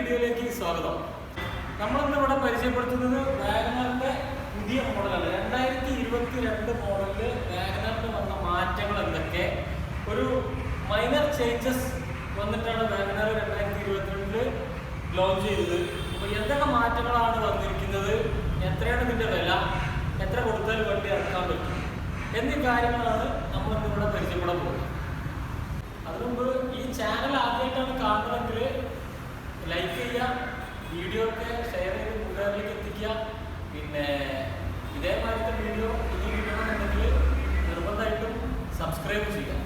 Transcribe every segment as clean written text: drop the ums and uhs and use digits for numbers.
വീഡിയോയിലേക്ക് സ്വാഗതം. നമ്മളിന്ന് ഇവിടെ പരിചയപ്പെടുത്തുന്നത് വാഗണറിന്റെ പുതിയ മോഡലാണ്. 2022 മോഡലില് വാഗണറിന് വന്ന മാറ്റങ്ങൾ എന്തൊക്കെ, ഒരു മൈനർ ചേഞ്ചസ് വന്നിട്ടാണ് വാഗണർ 2022 ലോഞ്ച് ചെയ്തത്. അപ്പോൾ എന്തൊക്കെ മാറ്റങ്ങളാണ് വന്നിരിക്കുന്നത്, എത്രയാണ് ഇതിന്റെ വില, എത്ര കൊടുത്താൽ വണ്ടി ഇറക്കാൻ പറ്റും എന്നീ കാര്യങ്ങളാണ് നമ്മൾ ഇന്നിവിടെ പരിചയപ്പെടാൻ പോകുന്നത്. അതിനുമുമ്പ് ഈ ചാനൽ ആദ്യമായിട്ടാണ് കാണുന്നതെങ്കിൽ ലൈക്ക് ചെയ്യുക, വീഡിയോ ഒക്കെ ഷെയർ ചെയ്ത് കൂട്ടുകാരിലേക്ക് എത്തിക്കുക. പിന്നെ ഇതേമാതിരത്തെ വീഡിയോ ഇനി കിട്ടണമെന്നുണ്ടെങ്കിൽ നിർബന്ധമായിട്ടും സബ്സ്ക്രൈബ് ചെയ്യുക.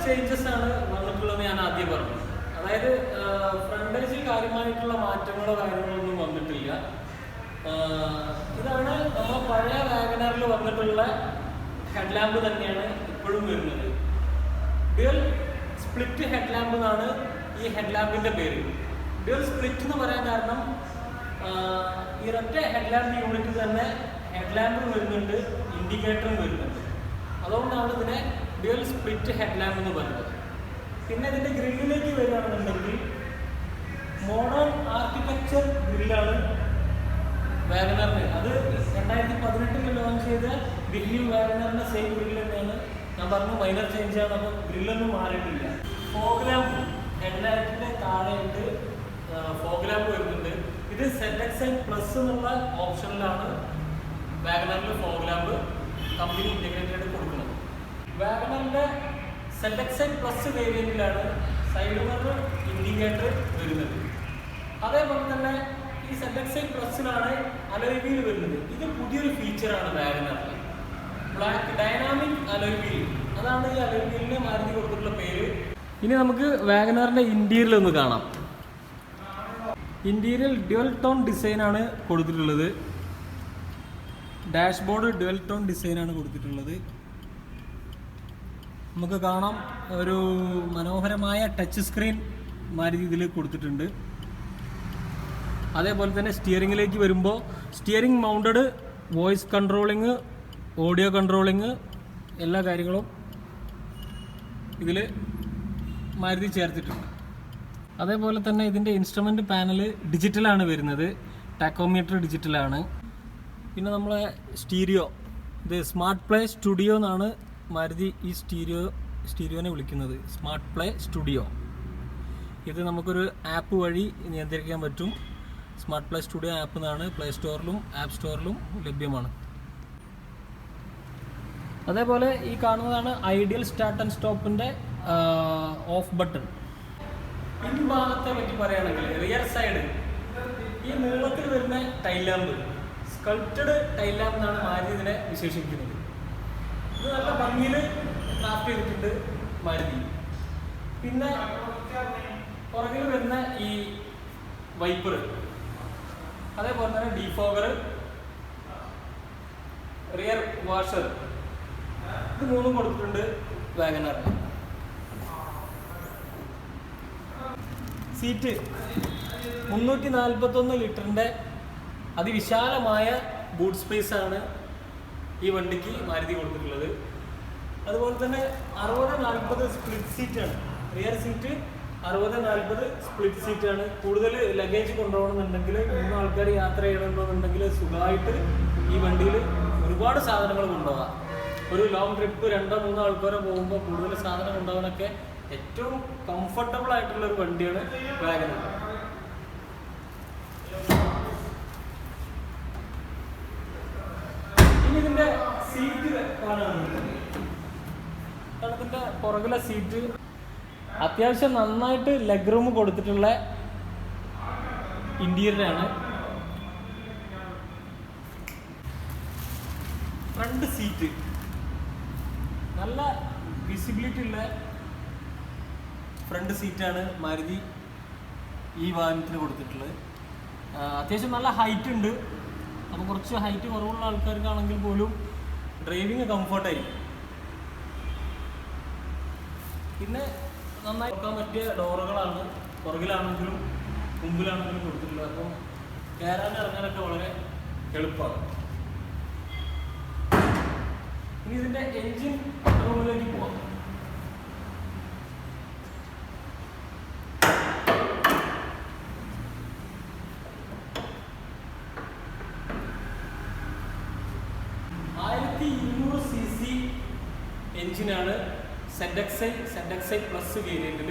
ചേഞ്ചസ് ആണ് വന്നിട്ടുള്ളത്. ഞാൻ ആദ്യം പറഞ്ഞു, അതായത് ഫ്രണ്ടേജിൽ കാര്യമായിട്ടുള്ള മാറ്റങ്ങളോ കാര്യങ്ങളൊന്നും വന്നിട്ടില്ല. ഇതാണ് നമ്മൾ പഴയ വാഗണറിൽ വന്നിട്ടുള്ള ഹെഡ്ലാമ്പ് തന്നെയാണ് ഇപ്പോഴും വരുന്നത്. ഡ്യുവൽ സ്പ്ലിറ്റ് ഹെഡ്ലാമ്പ് എന്നാണ് ഈ ഹെഡ്ലാമ്പിന്റെ പേര്. ഡ്യുവൽ സ്പ്ലിറ്റ് എന്ന് പറയാൻ കാരണം ഈ ഒറ്റ ഹെഡ്ലാമ്പ് യൂണിറ്റ് തന്നെ ഹെഡ്ലാമ്പും വരുന്നുണ്ട്, ഇൻഡിക്കേറ്ററും വരുന്നുണ്ട്. അതുകൊണ്ടാണ് ഇതിനെ ഡ്യുവൽ സ്പ്ലിറ്റ് ഹെഡ്ലാമ്പ് എന്ന് പറയുന്നത്. പിന്നെ ഇതിൻ്റെ ഗ്രില്ലിലേക്ക് വരികയാണെന്നുണ്ടെങ്കിൽ മോഡേൺ ആർക്കിടെക്ചർ ഗ്രില്ലാണ് വാഗണറിന്. അത് 2018 ലോഞ്ച് ചെയ്ത ഗ്രില്ലും വാഗണറിൻ്റെ സെയിം ഗ്രില്ല് തന്നെയാണ്. ഞാൻ പറഞ്ഞു മൈനർ ചേഞ്ച് ആണ്, അപ്പോൾ ഗ്രില്ലൊന്നും മാറിയിട്ടില്ല. ഫോഗ് ലാമ്പ് ഹെഡ്ലൈറ്റിൻ്റെ താഴെയായിട്ട് ഫോഗ് ലാമ്പ് വരുന്നുണ്ട്. ഇത് ZXi+ എന്നുള്ള ഓപ്ഷനിലാണ് വാഗണറിൽ ഫോഗ് ലാമ്പ് കമ്പനി ഇൻറ്റഗ്രേറ്റഡ് കൊടുക്കുന്നത്. വാഗണറിന്റെ ZXi+ വേരിയന്റിലാണ് സൈഡ് മിറർ ഇൻഡിക്കേറ്റർ വരുന്നത്. അതേപോലെ തന്നെ ഈ ZXi+ലാണ് അലോയ് വീൽ വരുന്നത്. ഇത് പുതിയൊരു ഫീച്ചറാണ് വാഗണറിൽ, ബ്ലാക്ക് ഡൈനാമിക് അലോയ് വീൽ. അതാണ് ഈ അലോയ് വീലിന് മാരുതി കൊടുത്തിട്ടുള്ള പേര്. ഇനി നമുക്ക് വാഗണറിന്റെ ഇന്റീരിയർ ഒന്ന് കാണാം. ഇന്റീരിയർ ഡ്യുവൽ ടോൺ ഡിസൈനാണ് കൊടുത്തിട്ടുള്ളത്. ഡാഷ്ബോർഡ് ഡ്യുവൽ ടോൺ ഡിസൈനാണ് കൊടുത്തിട്ടുള്ളത്. നമുക്ക് കാണാം ഒരു മനോഹരമായ ടച്ച് സ്ക്രീൻ മാരുതി ഇതിൽ കൊടുത്തിട്ടുണ്ട്. അതേപോലെ തന്നെ സ്റ്റിയറിങ്ങിലേക്ക് വരുമ്പോൾ steering mounted voice controlling, audio controlling, എല്ലാ കാര്യങ്ങളും ഇതിൽ മാരുതി ചേർത്തിട്ടുണ്ട്. അതേപോലെ തന്നെ ഇതിൻ്റെ ഇൻസ്ട്രുമെൻ്റ് പാനൽ ഡിജിറ്റലാണ് വരുന്നത്, ടാക്കോമീറ്റർ ഡിജിറ്റലാണ്. പിന്നെ നമ്മളെ സ്റ്റീരിയോ, ഇത് സ്മാർട്ട് പ്ലേ സ്റ്റുഡിയോ എന്നാണ് മാരുതി ഈ സ്റ്റീരിയോനെ വിളിക്കുന്നത്. Smart play studio. ഇത് നമുക്കൊരു ആപ്പ് വഴി നിയന്ത്രിക്കാൻ പറ്റും. സ്മാർട്ട് പ്ലേ സ്റ്റുഡിയോ ആപ്പ് എന്നാണ് പ്ലേ സ്റ്റോറിലും ആപ്പ് സ്റ്റോറിലും ലഭ്യമാണ്. അതേപോലെ ഈ കാണുന്നതാണ് ഐഡിയൽ സ്റ്റാർട്ട് ആൻഡ് സ്റ്റോപ്പിൻ്റെ ഓഫ് ബട്ടൺ. പിൻഭാഗത്തെ പറ്റി പറയുകയാണെങ്കിൽ റിയർ സൈഡ് ഈ നീളത്തിൽ വരുന്ന tail lamp sculpted tail lamp എന്നാണ് മാരുതി ഇതിനെ വിശേഷിപ്പിക്കുന്നത്. ഇത് നല്ല ഭംഗിയിൽ ക്രാഫ്റ്റ് ചെയ്തിട്ടുണ്ട് മാരുതി. പിന്നെ പുറകിൽ വരുന്ന ഈ വൈപ്പർ, അതേപോലെ തന്നെ ഡീഫോഗർ, റിയർ വാഷർ, ഇത് മൂന്നും കൊടുത്തിട്ടുണ്ട് വാഗണറിന്. സീറ്റ് 341 ലിറ്ററിൻ്റെ അതിവിശാലമായ ബൂട്ട് സ്പേസ് ആണ് ഈ വണ്ടിക്ക് മാരുതി കൊടുത്തിട്ടുള്ളത്. അതുപോലെ തന്നെ 60-40 സ്പ്ലിറ്റ് സീറ്റാണ്. റിയർ സീറ്റ് 60-40 സ്പ്ലിറ്റ് സീറ്റാണ്. കൂടുതൽ ലഗേജ് കൊണ്ടുപോകണമെന്നുണ്ടെങ്കിൽ, 3 ആൾക്കാർ യാത്ര ചെയ്യണമെന്നുണ്ടെങ്കിൽ സുഖമായിട്ട് ഈ വണ്ടിയിൽ ഒരുപാട് സാധനങ്ങൾ കൊണ്ടുപോകാം. ഒരു ലോങ് ട്രിപ്പ് 2-3 ആൾക്കാരെ പോകുമ്പോൾ കൂടുതൽ സാധനം കൊണ്ടുപോകാനൊക്കെ ഏറ്റവും കംഫർട്ടബിൾ ആയിട്ടുള്ള ഒരു വണ്ടിയാണ് വാഗണർ. ഇനി ഇതിൻ്റെ സീറ്റ് കാണാനുണ്ട്. ഇതിൻ്റെ പുറകിലെ സീറ്റ് അത്യാവശ്യം നന്നായിട്ട് ലെഗ് റൂം കൊടുത്തിട്ടുള്ള ഇന്റീരിയറാണ്. ഫ്രണ്ട് സീറ്റ് നല്ല വിസിബിലിറ്റി ഉള്ള ഫ്രണ്ട് സീറ്റാണ് മാരുതി ഈ വാഹനത്തിന് കൊടുത്തിട്ടുള്ളത്. അത്യാവശ്യം നല്ല ഹൈറ്റ് ഉണ്ട്. അപ്പോൾ കുറച്ച് ഹൈറ്റ് കുറവുള്ള ആൾക്കാർക്കാണെങ്കിൽ പോലും ഡ്രൈവിങ് കംഫർട്ടായിരിക്കും. പിന്നെ നന്നായി നോക്കാൻ പറ്റിയ ഡോറുകളാണ് പുറകിലാണെങ്കിലും മുമ്പിലാണെങ്കിലും കൊടുത്തിട്ടുള്ളത്. അപ്പം കയറാൻ ഇറങ്ങാനൊക്കെ വളരെ എളുപ്പമാണ്. ഇനി ഇതിൻ്റെ എൻജിൻ റൂമിലേക്ക് പോവാം. cc എൻജിനാണ് ZXi പ്ലസ് വേരിയന്റിൽ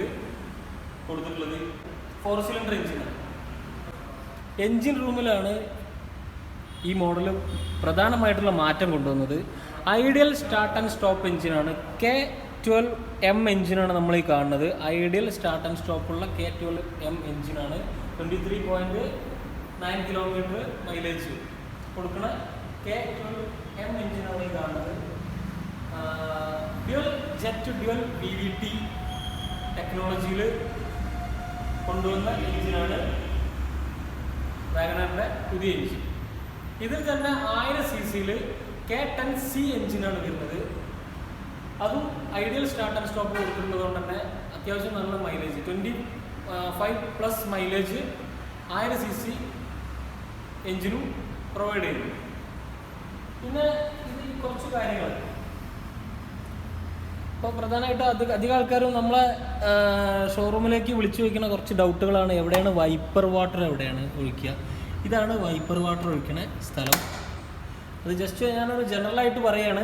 കൊടുത്തിട്ടുള്ളത്. 4 സിലിണ്ടർ എൻജിനാണ്. എൻജിൻ റൂമിലാണ് ഈ മോഡൽ പ്രധാനമായിട്ടുള്ള മാറ്റം കൊണ്ടുവന്നത്. ഐഡിയൽ സ്റ്റാർട്ട് ആൻഡ് സ്റ്റോപ്പ് എൻജിനാണ്. K12M എൻജിനാണ് നമ്മൾ ഈ കാണുന്നത്. ഐഡിയൽ സ്റ്റാർട്ട് ആൻഡ് സ്റ്റോപ്പുള്ള K12M എൻജിനാണ്. 23.9 കിലോമീറ്റർ മൈലേജ് കൊടുക്കുന്ന K12M എൻജിനാണ് ഈ കാണുന്നത്. ഡ്യുവൽ VVT ടെക്നോളജിയിൽ കൊണ്ടുവന്ന എൻജിനാണ് വാഗണറിൻ്റെ പുതിയ എൻജിൻ. ഇതിൽ തന്നെ 1000 cc K10C എൻജിനാണ് വരുന്നത്. അതും ഐഡിയൽ സ്റ്റാർട്ട് ആൻഡ് സ്റ്റോപ്പ് കൊടുക്കുന്നതുകൊണ്ട് തന്നെ അത്യാവശ്യം നല്ല മൈലേജ് 25+ മൈലേജ് 1000 cc എൻജിനും പ്രൊവൈഡ് ചെയ്യുന്നു. പിന്നെ ഇത് കുറച്ച് കാര്യങ്ങൾ ഇപ്പോൾ പ്രധാനമായിട്ട് അധികം ആൾക്കാരും നമ്മളെ ഷോറൂമിലേക്ക് വിളിച്ചു ചോദിക്കുന്ന കുറച്ച് ഡൗട്ടുകളാണ്. എവിടെയാണ് വൈപ്പർ വാട്ടർ എവിടെയാണ് ഒഴിക്കുക? ഇതാണ് വൈപ്പർ വാട്ടർ ഒഴിക്കുന്ന സ്ഥലം. അത് ജസ്റ്റ് ഞാനൊരു ജനറലായിട്ട് പറയുകയാണ്.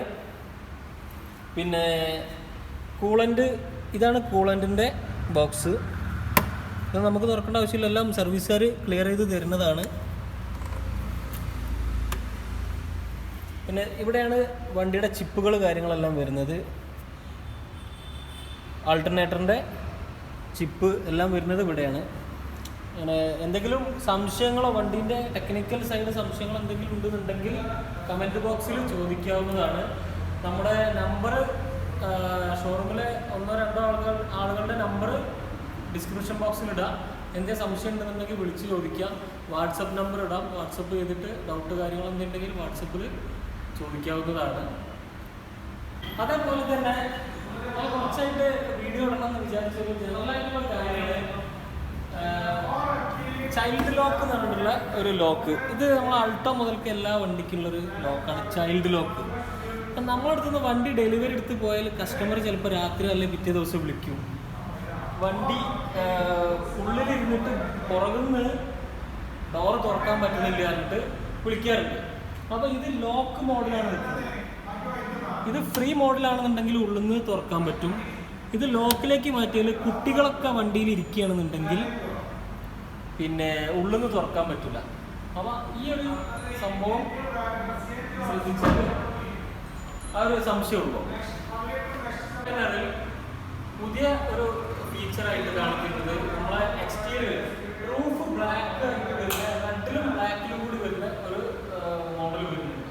പിന്നെ കൂളൻ്റ്, ഇതാണ് കൂളൻറ്റിൻ്റെ ബോക്സ്. ഇത് നമുക്ക് തുറക്കേണ്ട ആവശ്യമില്ല, എല്ലാം സർവീസുകാർ ക്ലിയർ ചെയ്ത് തരുന്നതാണ്. പിന്നെ ഇവിടെയാണ് വണ്ടിയുടെ ചിപ്പുകൾ കാര്യങ്ങളെല്ലാം വരുന്നത്. ആൾട്ടർനേറ്ററിൻ്റെ ചിപ്പ് എല്ലാം വരുന്നത് ഇവിടെയാണ്. അങ്ങനെ എന്തെങ്കിലും സംശയങ്ങളോ വണ്ടീൻ്റെ ടെക്നിക്കൽ സൈഡ് സംശയങ്ങൾ എന്തെങ്കിലും ഉണ്ടെന്നുണ്ടെങ്കിൽ കമൻറ്റ് ബോക്സിൽ ചോദിക്കാവുന്നതാണ്. നമ്മുടെ നമ്പർ ഷോറൂമിലെ 1-2 ആളുകളുടെ നമ്പർ ഡിസ്ക്രിപ്ഷൻ ബോക്സിൽ ഇടാം. എന്തെങ്കിലും സംശയം ഉണ്ടെന്നുണ്ടെങ്കിൽ വിളിച്ച് ചോദിക്കാം. വാട്സപ്പ് നമ്പർ ഇടാം. വാട്സപ്പ് ചെയ്തിട്ട് ഡൗട്ട് കാര്യങ്ങൾ എന്തുണ്ടെങ്കിൽ വാട്സപ്പിൽ ചോദിക്കാവുന്നതാണ്. അതേപോലെ തന്നെ കുറച്ചായിട്ട് വീഡിയോ ഇടണമെന്ന് വിചാരിച്ചൊരു ജനറലായിട്ടുള്ള കാര്യമാണ് ചൈൽഡ് ലോക്ക് എന്ന് പറഞ്ഞിട്ടുള്ള ഒരു ലോക്ക്. ഇത് നമ്മൾ അൾട്ടോ മുതൽക്ക് എല്ലാ വണ്ടിക്കുള്ളൊരു ലോക്കാണ് ചൈൽഡ് ലോക്ക്. അപ്പം നമ്മളടുത്തുനിന്ന് വണ്ടി ഡെലിവറി എടുത്ത് പോയാൽ കസ്റ്റമർ ചിലപ്പോൾ രാത്രി അല്ലെങ്കിൽ പിറ്റേ ദിവസം വിളിക്കും. വണ്ടി ഉള്ളിലിരുന്നിട്ട് പുറകുന്ന് ഡോറ് തുറക്കാൻ പറ്റുന്നില്ല എന്നിട്ട് വിളിക്കാറുണ്ട്. അപ്പോൾ ഇത് ലോക്ക് മോഡലാണ് നിൽക്കുന്നത്. ഇത് ഫ്രീ മോഡലാണെന്നുണ്ടെങ്കിൽ ഉള്ളിൽ നിന്ന് തുറക്കാൻ പറ്റും. ഇത് ലോക്കിലേക്ക് മാറ്റിയാൽ കുട്ടികളൊക്കെ വണ്ടിയിൽ ഇരിക്കുകയാണെന്നുണ്ടെങ്കിൽ പിന്നെ ഉള്ളിൽ നിന്ന് തുറക്കാൻ പറ്റില്ല. അപ്പോൾ ഈ ഒരു സംഭവം ശ്രദ്ധിച്ചാൽ ആ ഒരു സംശയമുള്ളൂ. പുതിയ ഒരു ഫീച്ചറായിട്ട് കാണിക്കുന്നത് നമ്മളെ എക്സ്റ്റീരിയർ റൂഫ് ബ്ലാക്ക് ആയിട്ട് വരുന്ന റെഡിലും ബ്ലാക്കിലും കൂടി വരുന്ന ഒരു മോഡൽ വരുന്നുണ്ട്.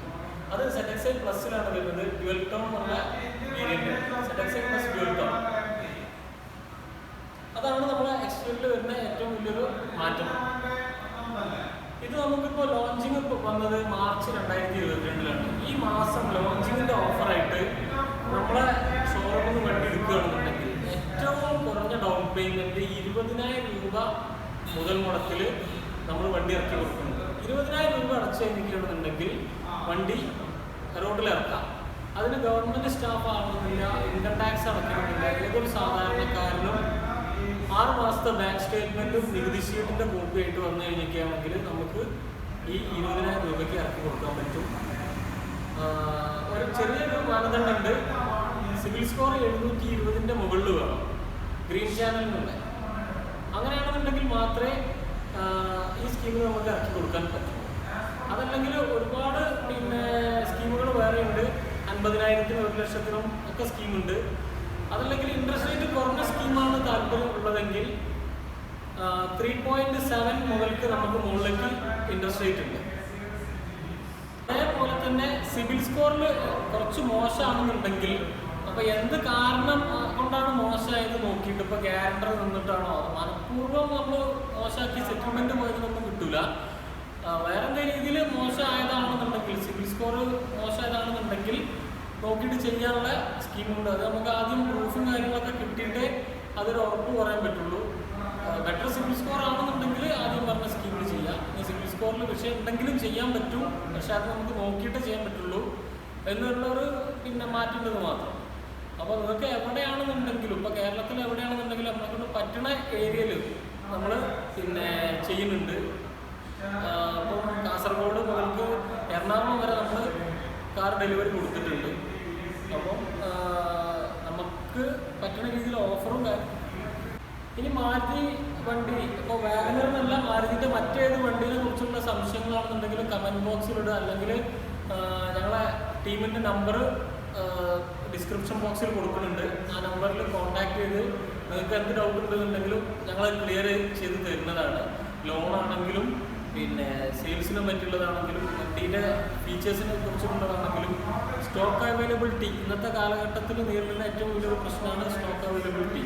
അത് ZXi പ്ലസിലാണ് വരുന്നത്. ഡ്യുവൽ ടോൺ എന്നുള്ള variant ZXi plus dual tone. അതാണ് നമ്മളെ എക്സ്റ്റീരിയറിൽ വരുന്ന ഏറ്റവും വലിയൊരു മാറ്റം. ഇത് നമുക്കിപ്പോൾ ലോഞ്ചിങ് വന്നത് മാർച്ച് 2022 ഈ മാസം ലോഞ്ചിങ്ങിൻ്റെ ഓഫറായിട്ട് നമ്മളെ ഷോറൂമിൽ നിന്ന് വണ്ടി എടുക്കുകയാണെന്നുണ്ടെങ്കിൽ ഏറ്റവും കുറഞ്ഞ ഡൗൺ പേയ്മെൻറ്റ് 20,000 രൂപ മുതൽ മുടക്കിൽ നമ്മൾ വണ്ടി ഇറക്കി കൊടുക്കുന്നുണ്ട്. 20,000 രൂപ അടച്ചു കഴിഞ്ഞിരിക്കുകയാണെന്നുണ്ടെങ്കിൽ വണ്ടി റോഡിലിറക്കാം. അതിന് ഗവൺമെൻറ് സ്റ്റാഫ് ആവണമെന്നില്ല, ഇൻകം ടാക്സ് അടയ്ക്കണമെന്നില്ല. ഏതൊരു സാധാരണക്കാരനും 6 മാസത്തെ ബാങ്ക് സ്റ്റേറ്റ്മെൻറ്റും നികുതി ഷീറ്റിൻ്റെ കോപ്പി ആയിട്ട് വന്നു കഴിഞ്ഞിരിക്കുകയാണെങ്കിൽ നമുക്ക് ഈ 20,000 രൂപയ്ക്ക് ഇറക്കി കൊടുക്കാൻ പറ്റും. ഒരു ചെറിയൊരു മാനദണ്ഡമുണ്ട്. സിവിൽ സ്കോർ 720ൻ്റെ മുകളിൽ വേണം, ഗ്രീൻ ചാനലിനുള്ള. അങ്ങനെയാണെന്നുണ്ടെങ്കിൽ മാത്രമേ ഈ സ്കീമിൽ നമുക്ക് ഇറക്കി കൊടുക്കാൻ പറ്റും. അതല്ലെങ്കിൽ ഒരുപാട് പിന്നെ സ്കീമുകൾ വേറെ ഉണ്ട്. 50,000-നും 1,00,000-നും ഒക്കെ സ്കീമുണ്ട്. അതല്ലെങ്കിൽ ഇൻട്രസ്റ്റ് റേറ്റ് കുറഞ്ഞ സ്കീമാണ് താല്പര്യമുള്ളതെങ്കിൽ 3.7 മുതൽക്ക് നമുക്ക് മുകളിലേക്ക് ഇൻട്രസ്റ്റ് റേറ്റ് ഉണ്ട്. അതേപോലെ തന്നെ സിവിൽ സ്കോറിൽ കുറച്ച് മോശമാണെന്നുണ്ടെങ്കിൽ, അപ്പോൾ എന്ത് കാരണം കൊണ്ടാണ് മോശമായത് നോക്കിയിട്ട് ഇപ്പോൾ ഗ്യാരണ്ടർ നിന്നിട്ടാണോ മനഃപൂർവ്വം നമ്മൾ മോശമാക്കി സെറ്റിൽമെൻറ്റ് പോയതൊന്നും കിട്ടില്ല. വേറെ എന്തെങ്കിലും രീതിയിൽ മോശമായതാണെന്നുണ്ടെങ്കിൽ സിബിൽ സ്കോർ മോശമായതാണെന്നുണ്ടെങ്കിൽ നോക്കിയിട്ട് ചെയ്യാനുള്ള സ്കീമുണ്ട്. അത് നമുക്ക് ആദ്യം പ്രൂഫും കാര്യങ്ങളൊക്കെ കിട്ടിയിട്ടേ അതൊരു ഉറപ്പ് പറയാൻ പറ്റുള്ളൂ. ബെറ്റർ സിബിൽ സ്കോർ ആണെന്നുണ്ടെങ്കിൽ ആദ്യം പറഞ്ഞ സ്കീമിൽ ചെയ്യാം. ഇനി സിബിൽ സ്കോറിൽ വിഷയം ഉണ്ടെങ്കിലും ചെയ്യാൻ പറ്റും, പക്ഷെ അത് നമുക്ക് നോക്കിയിട്ട് ചെയ്യാൻ പറ്റുള്ളൂ എന്നുള്ളൊരു പിന്നെ മാറ്റേണ്ടത് മാത്രം. അപ്പോൾ നിങ്ങൾക്ക് എവിടെയാണെന്നുണ്ടെങ്കിലും ഇപ്പോൾ കേരളത്തിൽ എവിടെയാണെന്നുണ്ടെങ്കിലും നമ്മളെ കൊണ്ട് പറ്റുന്ന ഏരിയയിൽ നമ്മൾ പിന്നെ ചെയ്യുന്നുണ്ട്. അപ്പം കാസർഗോഡ് മുതൽക്ക് എറണാകുളം വരെ നമ്മൾ കാർ ഡെലിവറി കൊടുത്തിട്ടുണ്ട്. അപ്പം നമുക്ക് പറ്റുന്ന രീതിയിൽ ഓഫറും ഇനി മാരുതി വണ്ടി ഇപ്പോൾ വാഗനർ എന്നല്ല മാരുതിൻ്റെ മറ്റേത് വണ്ടീനെ കുറിച്ചുള്ള സംശയങ്ങളാണെന്നുണ്ടെങ്കിലും കമൻറ്റ് ബോക്സിലിടുക, അല്ലെങ്കിൽ ഞങ്ങളെ ടീമിൻ്റെ നമ്പർ ഡിസ്ക്രിപ്ഷൻ ബോക്സിൽ കൊടുക്കുന്നുണ്ട്. ആ നമ്പറിൽ കോൺടാക്ട് ചെയ്ത് നിങ്ങൾക്ക് എന്ത് ഡൗട്ട് ഉണ്ടെന്നുണ്ടെങ്കിലും ഞങ്ങൾ ക്ലിയർ ചെയ്ത് തരുന്നതാണ്. ലോണാണെങ്കിലും പിന്നെ സെയിൽസിനെ പറ്റിയുള്ളതാണെങ്കിലും വണ്ടീൻ്റെ ഫീച്ചേഴ്സിനെ കുറിച്ചുള്ളതാണെങ്കിലും സ്റ്റോക്ക് അവൈലബിലിറ്റി ഇന്നത്തെ കാലഘട്ടത്തിൽ നേരിടുന്ന ഏറ്റവും വലിയൊരു പ്രശ്നമാണ് സ്റ്റോക്ക് അവൈലബിലിറ്റി.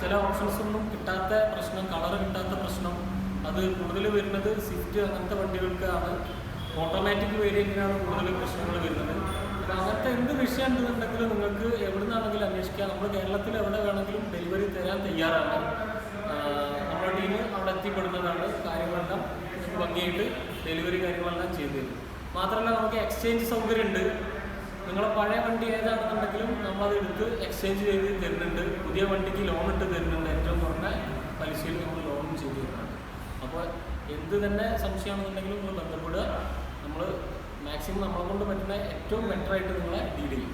ചില ഓപ്ഷൻസ് ഒന്നും കിട്ടാത്ത പ്രശ്നം, കളർ കിട്ടാത്ത പ്രശ്നം, അത് കൂടുതൽ വരുന്നത് സ്വിഫ്റ്റ് അങ്ങനത്തെ വണ്ടികൾക്കാണ്. ഓട്ടോമാറ്റിക് വേരിയൻറ്റിനാണ് കൂടുതൽ പ്രശ്നങ്ങൾ വരുന്നത്. അപ്പോൾ അങ്ങനത്തെ എന്ത് വിഷയം ഉണ്ടെന്നുണ്ടെങ്കിലും നിങ്ങൾക്ക് എവിടെ നിന്നാണെങ്കിലും അന്വേഷിക്കാം. നമ്മൾ കേരളത്തിൽ എവിടെ വേണമെങ്കിലും ഡെലിവറി തരാൻ തയ്യാറാണ്. നമ്മുടെ ടീം അവിടെ എത്തിപ്പെടുന്നതാണ്. കാര്യങ്ങളെല്ലാം ഭംഗിയായിട്ട് ഡെലിവറി കാര്യങ്ങളെല്ലാം ചെയ്തു തരും. മാത്രമല്ല നമുക്ക് എക്സ്ചേഞ്ച് സൗകര്യമുണ്ട്. നിങ്ങളെ പഴയ വണ്ടി ഏതാണെന്നുണ്ടെങ്കിലും നമ്മളത് എടുത്ത് എക്സ്ചേഞ്ച് ചെയ്ത് തരുന്നുണ്ട്. പുതിയ വണ്ടിക്ക് ലോൺ ഇട്ട് തരുന്നുണ്ട്. ഏറ്റവും കുറഞ്ഞ പലിശയിൽ നമ്മൾ ലോണും ചെയ്ത് തരുന്നുണ്ട്. അപ്പോൾ എന്ത് തന്നെ സംശയമാണെന്നുണ്ടെങ്കിലും നിങ്ങൾ ബന്ധപ്പെടുക. നമ്മൾ മാക്സിമം നമ്മളെ കൊണ്ട് പറ്റുന്ന ഏറ്റവും ബെറ്ററായിട്ട് നിങ്ങളെ ഡീൽ ചെയ്യും.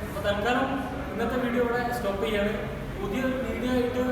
അപ്പോൾ തൽക്കാലം ഇന്നത്തെ വീഡിയോ ഇവിടെ സ്റ്റോപ്പ് ചെയ്യാണ്. പുതിയ വീഡിയോ ആയിട്ട്